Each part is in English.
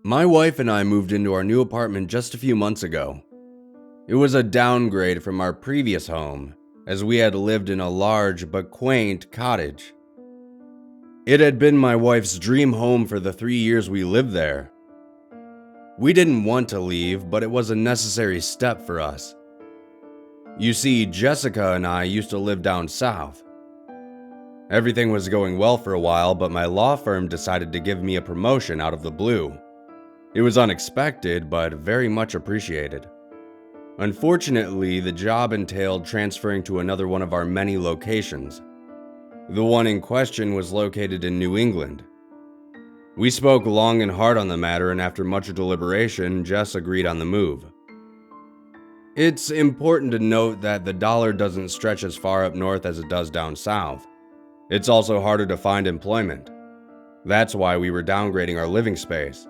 My wife and I moved into our new apartment just a few months ago. It was a downgrade from our previous home, as we had lived in a large but quaint cottage. It had been my wife's dream home for the 3 years we lived there. We didn't want to leave, but it was a necessary step for us. You see, Jessica and I used to live down south. Everything was going well for a while, but my law firm decided to give me a promotion out of the blue. It was unexpected, but very much appreciated. Unfortunately, the job entailed transferring to another one of our many locations. The one in question was located in New England. We spoke long and hard on the matter, and after much deliberation, Jess agreed on the move. It's important to note that the dollar doesn't stretch as far up north as it does down south. It's also harder to find employment. That's why we were downgrading our living space.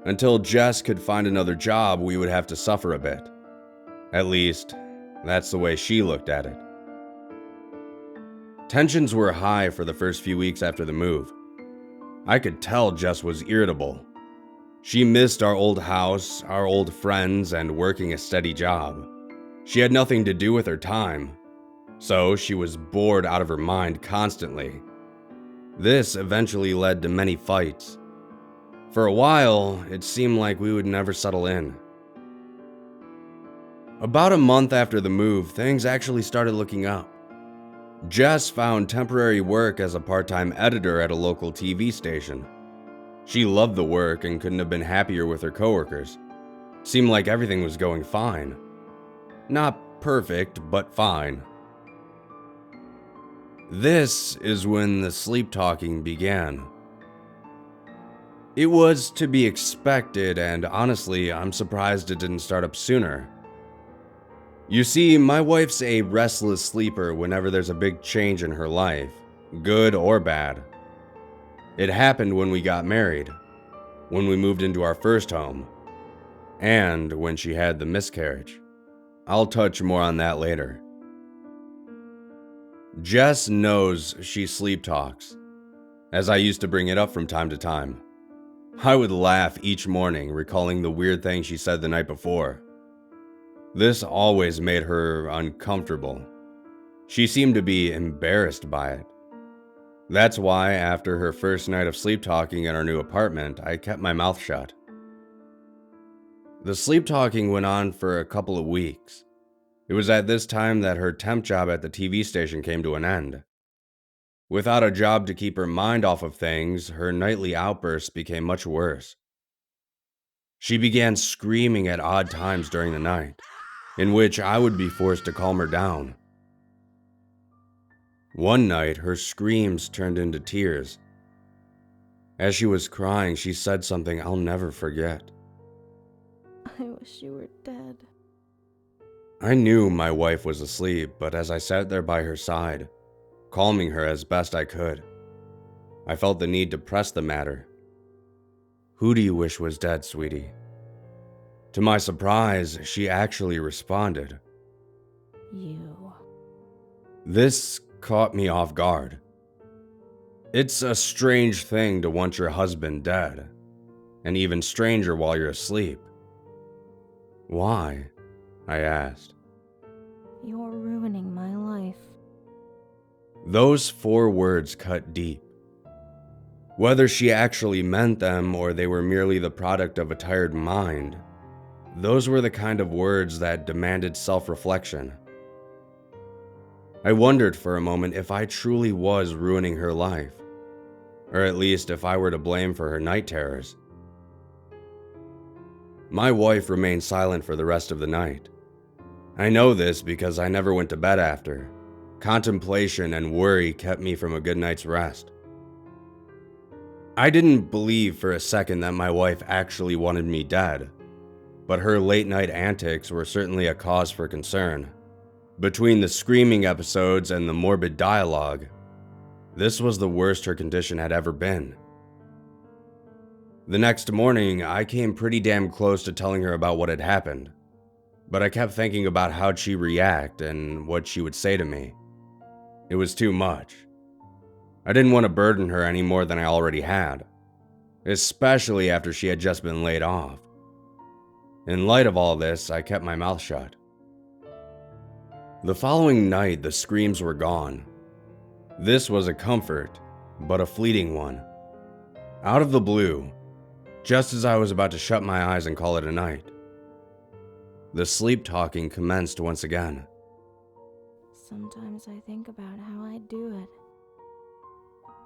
Until Jess could find another job, we would have to suffer a bit. At least, that's the way she looked at it. Tensions were high for the first few weeks after the move. I could tell Jess was irritable. She missed our old house, our old friends, and working a steady job. She had nothing to do with her time, so she was bored out of her mind constantly. This eventually led to many fights. For a while, it seemed like we would never settle in. About a month after the move, things actually started looking up. Jess found temporary work as a part-time editor at a local TV station. She loved the work and couldn't have been happier with her coworkers. Seemed like everything was going fine. Not perfect, but fine. This is when the sleep talking began. It was to be expected, and honestly, I'm surprised it didn't start up sooner. You see, my wife's a restless sleeper whenever there's a big change in her life, good or bad. It happened when we got married, when we moved into our first home, and when she had the miscarriage. I'll touch more on that later. Jess knows she sleep talks, as I used to bring it up from time to time. I would laugh each morning, recalling the weird thing she said the night before. This always made her uncomfortable. She seemed to be embarrassed by it. That's why, after her first night of sleep talking in our new apartment, I kept my mouth shut. The sleep talking went on for a couple of weeks. It was at this time that her temp job at the TV station came to an end. Without a job to keep her mind off of things, her nightly outbursts became much worse. She began screaming at odd times during the night, in which I would be forced to calm her down. One night, her screams turned into tears. As she was crying, she said something I'll never forget. I wish you were dead. I knew my wife was asleep, but as I sat there by her side, calming her as best I could, I felt the need to press the matter. Who do you wish was dead, sweetie? To my surprise, she actually responded. You. This caught me off guard. It's a strange thing to want your husband dead, and even stranger while you're asleep. Why? I asked. You're ruining my life. Those 4 words cut deep. Whether she actually meant them or they were merely the product of a tired mind, those were the kind of words that demanded self-reflection. I wondered for a moment if I truly was ruining her life, or at least if I were to blame for her night terrors. My wife remained silent for the rest of the night. I know this because I never went to bed after. Contemplation and worry kept me from a good night's rest. I didn't believe for a second that my wife actually wanted me dead, but her late-night antics were certainly a cause for concern. Between the screaming episodes and the morbid dialogue, this was the worst her condition had ever been. The next morning, I came pretty damn close to telling her about what had happened, but I kept thinking about how'd she react and what she would say to me. It was too much. I didn't want to burden her any more than I already had, especially after she had just been laid off. In light of all this, I kept my mouth shut. The following night, the screams were gone. This was a comfort, but a fleeting one. Out of the blue, just as I was about to shut my eyes and call it a night, the sleep talking commenced once again. Sometimes I think about how I do it.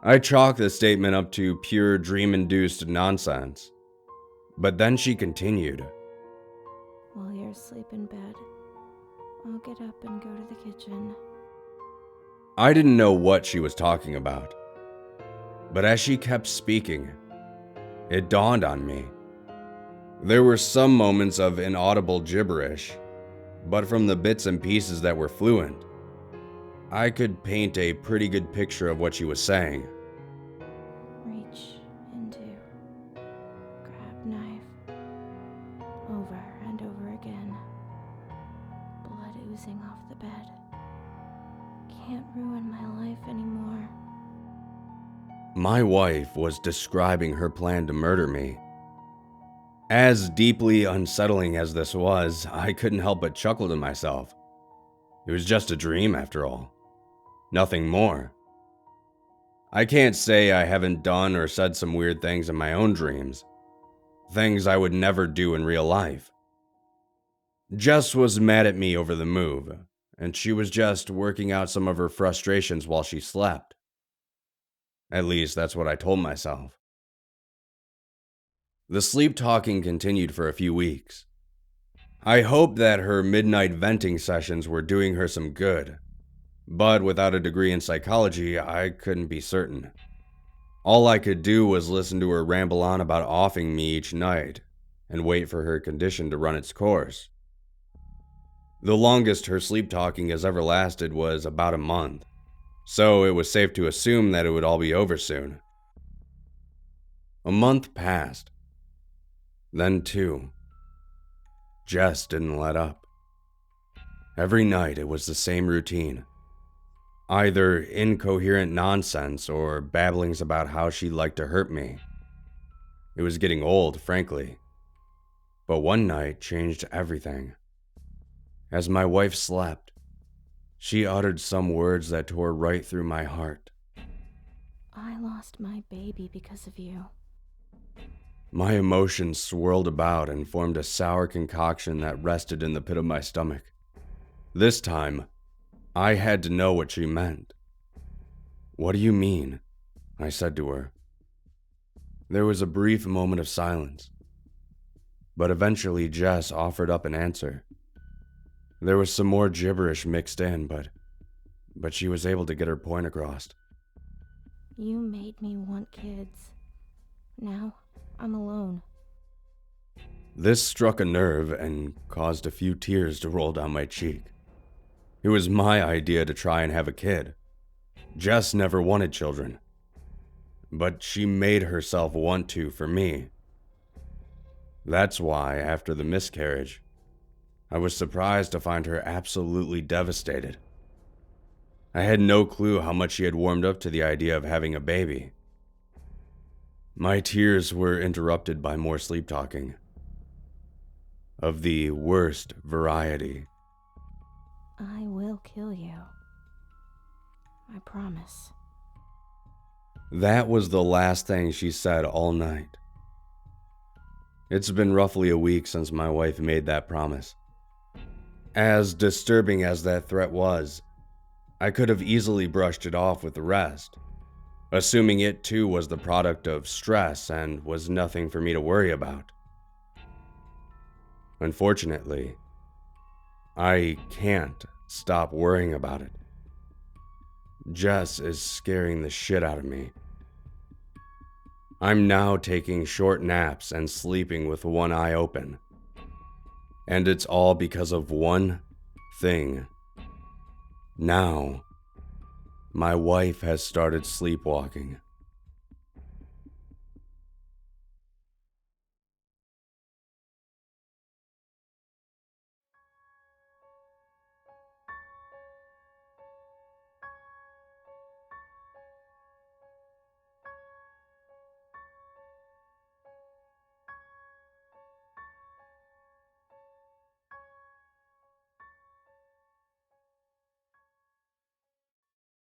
I chalked the statement up to pure dream-induced nonsense. But then she continued. While you're asleep in bed, I'll get up and go to the kitchen. I didn't know what she was talking about. But as she kept speaking, it dawned on me. There were some moments of inaudible gibberish, but from the bits and pieces that were fluent, I could paint a pretty good picture of what she was saying. Reach into, grab knife, over and over again. Blood oozing off the bed. Can't ruin my life anymore. My wife was describing her plan to murder me. As deeply unsettling as this was, I couldn't help but chuckle to myself. It was just a dream, after all. Nothing more. I can't say I haven't done or said some weird things in my own dreams. Things I would never do in real life. Jess was mad at me over the move, and she was just working out some of her frustrations while she slept. At least that's what I told myself. The sleep talking continued for a few weeks. I hoped that her midnight venting sessions were doing her some good, but without a degree in psychology, I couldn't be certain. All I could do was listen to her ramble on about offing me each night and wait for her condition to run its course. The longest her sleep talking has ever lasted was about a month, so it was safe to assume that it would all be over soon. A month passed. Then two. Jess didn't let up. Every night it was the same routine. Either incoherent nonsense or babblings about how she'd like to hurt me. It was getting old, frankly. But one night changed everything. As my wife slept, she uttered some words that tore right through my heart. I lost my baby because of you. My emotions swirled about and formed a sour concoction that rested in the pit of my stomach. This time, I had to know what she meant. "What do you mean?" I said to her. There was a brief moment of silence, but eventually Jess offered up an answer. There was some more gibberish mixed in, but she was able to get her point across. You made me want kids. Now, I'm alone. This struck a nerve and caused a few tears to roll down my cheek. It was my idea to try and have a kid. Jess never wanted children, but she made herself want to for me. That's why, after the miscarriage, I was surprised to find her absolutely devastated. I had no clue how much she had warmed up to the idea of having a baby. My tears were interrupted by more sleep talking. Of the worst variety. I will kill you. I promise. That was the last thing she said all night. It's been roughly a week since my wife made that promise. As disturbing as that threat was, I could have easily brushed it off with the rest, assuming it too was the product of stress and was nothing for me to worry about. Unfortunately, I can't stop worrying about it. Jess is scaring the shit out of me. I'm now taking short naps and sleeping with one eye open. And it's all because of one thing. Now, my wife has started sleepwalking.